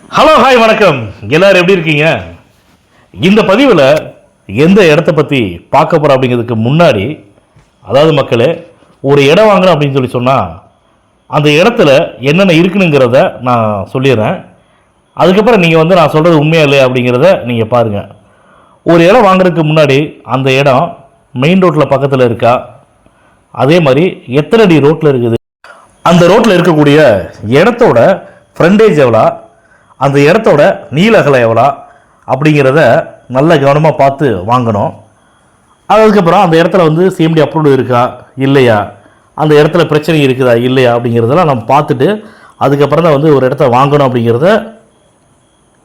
Hello hi வணக்கம். எல்லாரும் எப்படி இருக்கீங்க? இந்த பதிவில் எந்த இடத்த பற்றி பார்க்க போகிறோம் அப்படிங்கிறதுக்கு முன்னாடி, அதாவது மக்களே, ஒரு இடம் வாங்குறோம் அப்படின்னு சொன்னால் அந்த இடத்துல என்னென்ன இருக்குனுங்கிறத நான் சொல்லிடுறேன். அதுக்கப்புறம் நீங்கள் நான் சொல்கிறது உண்மையா இல்லையா அப்படிங்கிறத நீங்கள் பாருங்கள். ஒரு இடம் வாங்குறதுக்கு முன்னாடி அந்த இடம் மெயின் ரோட்டில் பக்கத்தில் இருக்கா, அதே மாதிரி எத்தனை அடி ரோட்டில் இருக்குது, அந்த ரோட்டில் இருக்கக்கூடிய இடத்தோட ஃப்ரண்டேஜ் எவ்வளோ, அந்த இடத்தோட நீள அகலம் எவ்வளோ அப்படிங்கிறத நல்ல கவனமாக பார்த்து வாங்கணும். அதுக்கப்புறம் அந்த இடத்துல சிஎம்டி அப்ரூவ்டு இருக்கா இல்லையா, அந்த இடத்துல பிரச்சனை இருக்குதா இல்லையா அப்படிங்கிறதெல்லாம் நம்ம பார்த்துட்டு அதுக்கப்புறம் தான் ஒரு இடத்த வாங்கணும். அப்படிங்கிறத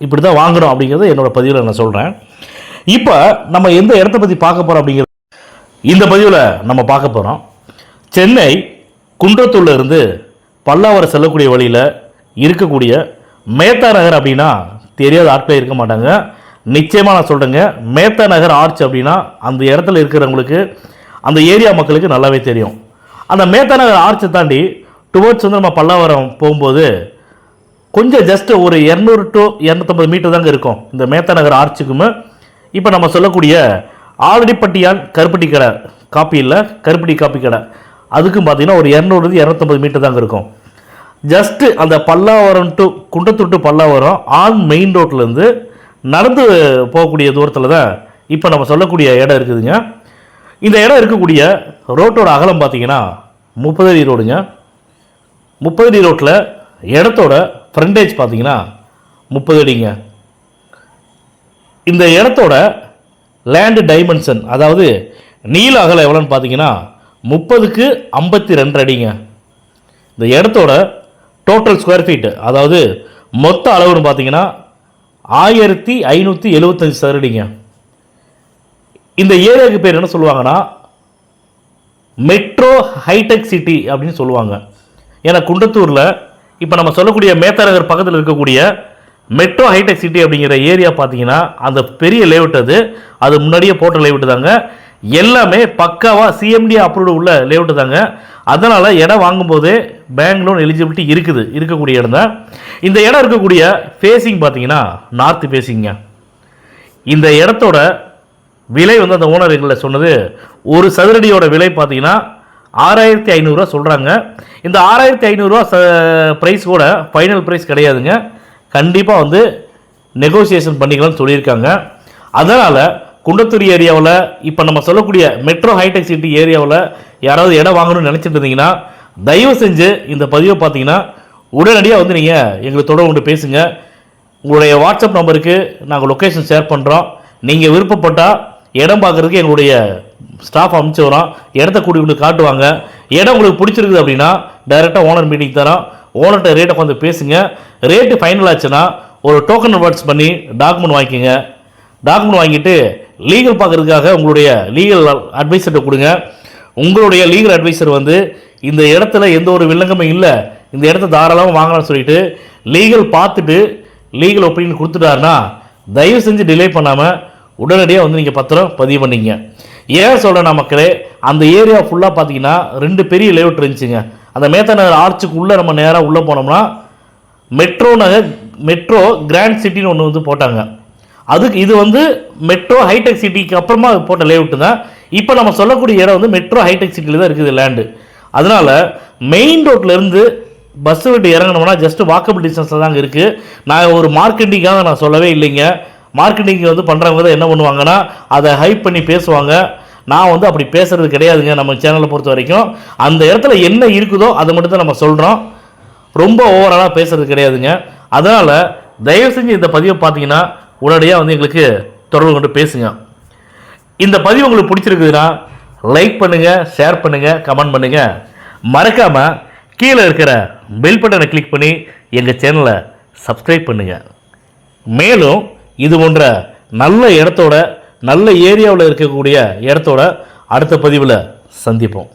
இப்படி தான் வாங்கணும் அப்படிங்கிறத என்னோடய பதிவில் நான் சொல்கிறேன். இப்போ நம்ம எந்த இடத்த பற்றி பார்க்க போகிறோம் அப்படிங்கிறது இந்த பதிவில் நம்ம பார்க்க போகிறோம். சென்னை குன்றத்தூரில் இருந்து பல்லாவரம் செல்லக்கூடிய வழியில் இருக்கக்கூடிய மேத்தா நகர் அப்படின்னா தெரியாத ஆட்களே இருக்க மாட்டாங்க. நிச்சயமாக நான் சொல்கிறேங்க, மேத்தா நகர் ஆர்ச் அப்படின்னா அந்த இடத்துல இருக்கிறவங்களுக்கு, அந்த ஏரியா மக்களுக்கு நல்லாவே தெரியும். அந்த மேத்தா நகர் ஆர்ச்சை தாண்டி டுவர்ட்ஸ் நம்ம பல்லாவரம் போகும்போது கொஞ்சம் ஜஸ்ட் ஒரு 200 to 250 மீட்டர் தாங்க இருக்கும் இந்த மேத்தா நகர் ஆர்ச்சுக்குமே. இப்போ நம்ம சொல்லக்கூடிய ஆலடிப்பட்டியான் கருப்பட்டி கடை காப்பி இல்லை, கருப்பட்டி காப்பி கடை, அதுக்கும் பார்த்தீங்கன்னா ஒரு 200 to 250 மீட்டர் தாங்க இருக்கும். ஜஸ்ட்டு அந்த Pallavaram to Kundrathur to Pallavaram on main ரோட்லேருந்து நடந்து போகக்கூடிய தூரத்தில் தான் இப்போ நம்ம சொல்லக்கூடிய இடம் இருக்குதுங்க. இந்த இடம் இருக்கக்கூடிய ரோட்டோட அகலம் பார்த்தீங்கன்னா 30 அடி ரோடுங்க. 30 அடி ரோட்டில் இடத்தோட ஃப்ரண்டேஜ் பார்த்தீங்கன்னா 30 அடிங்க. இந்த இடத்தோட லேண்டு டைமென்ஷன், அதாவது நீள அகலம் எவ்வளோன்னு பார்த்தீங்கன்னா 30க்கு 52 அடிங்க. இந்த இடத்தோட டோட்டல் ஸ்கொயர் ஃபீட்டு, அதாவது மொத்த அளவுன்னு பார்த்தீங்கன்னா 1575 சதுரடிங்க. இந்த ஏரியாவுக்கு பேர் என்ன சொல்லுவாங்கன்னா மெட்ரோ ஹைடெக் சிட்டி அப்படின்னு சொல்லுவாங்க. ஏன்னா குன்றத்தூரில் இப்போ நம்ம சொல்லக்கூடிய மேத்தா நகர் பக்கத்தில் இருக்கக்கூடிய மெட்ரோ ஹைடெக் சிட்டி அப்படிங்கிற ஏரியா பார்த்தீங்கன்னா அந்த பெரிய லேஅவுட், அது முன்னாடியே போட்ட லேஅவுட் தாங்க. எல்லாமே பக்காவாக சிஎம்டி அப்ரூவ்டு உள்ள லேஅவுட் தாங்க. அதனால் இடம் வாங்கும்போது பேங்க் லோன் எலிஜிபிலிட்டி இருக்கக்கூடிய இடம் தான். இந்த இடம் இருக்கக்கூடிய ஃபேஸிங் பார்த்தீங்கன்னா நார்த் ஃபேஸிங்க. இந்த இடத்தோட விலை அந்த ஓனர் எங்களை சொன்னது, ஒரு சதுரடியோட விலை பார்த்தீங்கன்னா 6500 சொல்கிறாங்க. இந்த 6500 ப்ரைஸ் கூட ஃபைனல் ப்ரைஸ் கிடையாதுங்க. கண்டிப்பாக நெகோசியேஷன் பண்ணிக்கலாம்னு சொல்லியிருக்காங்க. அதனால் குன்றத்தூர் ஏரியாவில் இப்போ நம்ம சொல்லக்கூடிய மெட்ரோ ஹைடெக் சிட்டி ஏரியாவில் யாராவது இடம் வாங்கணும்னு நினச்சிட்டு இருந்தீங்கன்னா தயவு செஞ்சு இந்த பதிவை பார்த்தீங்கன்னா உடனடியாக நீங்கள் எங்களுக்கு தொடர்பு கொண்டு பேசுங்க. உங்களுடைய வாட்ஸ்அப் நம்பருக்கு நாங்கள் லொக்கேஷன் ஷேர் பண்ணுறோம். நீங்கள் விருப்பப்பட்டால் இடம் பார்க்குறதுக்கு எங்களுடைய ஸ்டாஃப் அனுப்பிச்சி வரோம். இடத்த கூட்டி கொண்டு காட்டுவாங்க. இடம் உங்களுக்கு பிடிச்சிருக்குது அப்படின்னா டைரெக்டாக ஓனர் மீட்டிங் தரோம். ஓனர்கிட்ட ரேட்டை வந்து பேசுங்க. ரேட்டு ஃபைனல் ஆச்சுன்னா ஒரு டோக்கன் அட்வான்ஸ் பண்ணி டாக்குமெண்ட் வாங்கிக்கோங்க. டாக்குமெண்ட் வாங்கிட்டு லீகல் பார்க்குறதுக்காக உங்களுடைய லீகல் அட்வைசர்கிட்ட கொடுங்க. உங்களுடைய லீகல் அட்வைசர் இந்த இடத்துல எந்த ஒரு வில்லங்கமும் இல்லை, இந்த இடத்த தாராளமாக வாங்கலாம்னு சொல்லிட்டு லீகல் பார்த்துட்டு லீகல் ஒப்பீனியன் கொடுத்துட்டாருன்னா தயவு செஞ்சு டிலே பண்ணாமல் உடனடியாக நீங்கள் பத்திரம் பதிவு பண்ணிங்க. ஏன் சொல்கிறேன்னா மக்களே, அந்த ஏரியா ஃபுல்லாக பார்த்தீங்கன்னா 2 பெரிய லேஅவுட் இருந்துச்சுங்க. அந்த மேத்தா நகர் ஆர்ச்சுக்கு உள்ளே நம்ம நேராக உள்ளே போனோம்னா மெட்ரோ கிராண்ட் சிட்டின்னு ஒன்று போட்டாங்க. அதுக்கு இது மெட்ரோ ஹைடெக் சிட்டிக்கு அப்புறமா போட்ட லேஅவுட்டு தான். இப்போ நம்ம சொல்லக்கூடிய இடம் மெட்ரோ ஹைடெக் சிட்டியில் தான் இருக்குது லேண்டு. அதனால் மெயின் ரோட்லேருந்து பஸ் விட்டு இறங்கணும்னா ஜஸ்ட் வாக்கபிள் டிஸ்டன்ஸில் தாங்க இருக்குது. நான் ஒரு மார்க்கெட்டிங்காக நான் சொல்லவே இல்லைங்க. மார்க்கெட்டிங் பண்ணுறவங்க தான் என்ன பண்ணுவாங்கன்னா அதை ஹைப் பண்ணி பேசுவாங்க. நான் அப்படி பேசுகிறது கிடையாதுங்க. நம்ம சேனலை பொறுத்த வரைக்கும் அந்த இடத்துல என்ன இருக்குதோ அதை மட்டும் தான் நம்ம சொல்கிறோம். ரொம்ப ஓவராலாக பேசுகிறது கிடையாதுங்க. அதனால் தயவு செஞ்சு இந்த பதிவை பார்த்தீங்கன்னா உடனடியாக எங்களுக்கு தொடர்பு கொண்டு பேசுங்க. இந்த பதிவு உங்களுக்கு பிடிச்சிருக்குதுன்னா லைக் பண்ணுங்கள், ஷேர் பண்ணுங்கள், கமெண்ட் பண்ணுங்கள். மறக்காமல் கீழே இருக்கிற பெல் பட்டனை கிளிக் பண்ணி எங்கள் சேனலை சப்ஸ்கிரைப் பண்ணுங்கள். மேலும் இது போன்ற நல்ல இடத்தோட, நல்ல ஏரியாவில் இருக்கக்கூடிய இடத்தோட அடுத்த பதிவில் சந்திப்போம்.